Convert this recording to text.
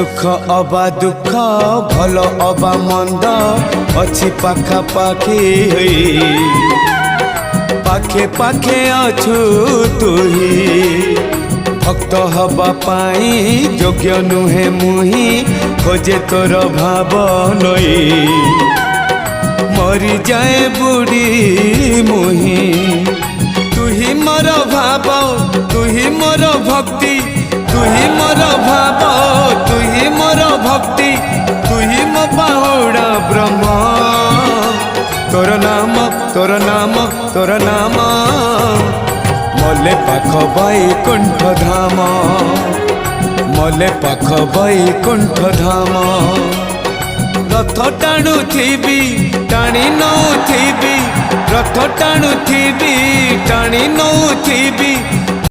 सुख अबा दुख भल अबा मंद अच्छी पाखापाखी पाखे पाखे अछु तुही भक्त हवा पाई योग्य नुहे मुही खोजे तोर भाव नई मरी जाए बुढ़ी मुही तुही मोर भाव तुही मोर भक्ति तुही मोर भाव तुही मोर भक्ति तुही मो बाहुड़ा ब्रह्म तोर नाम तोर नाम तोर नाम मले पाख बैकुंठ धाम मले पाख बैकुंठ धाम रथ टाणु थी टाणी नौ थी रथ टाणु थी टाणी नौ थी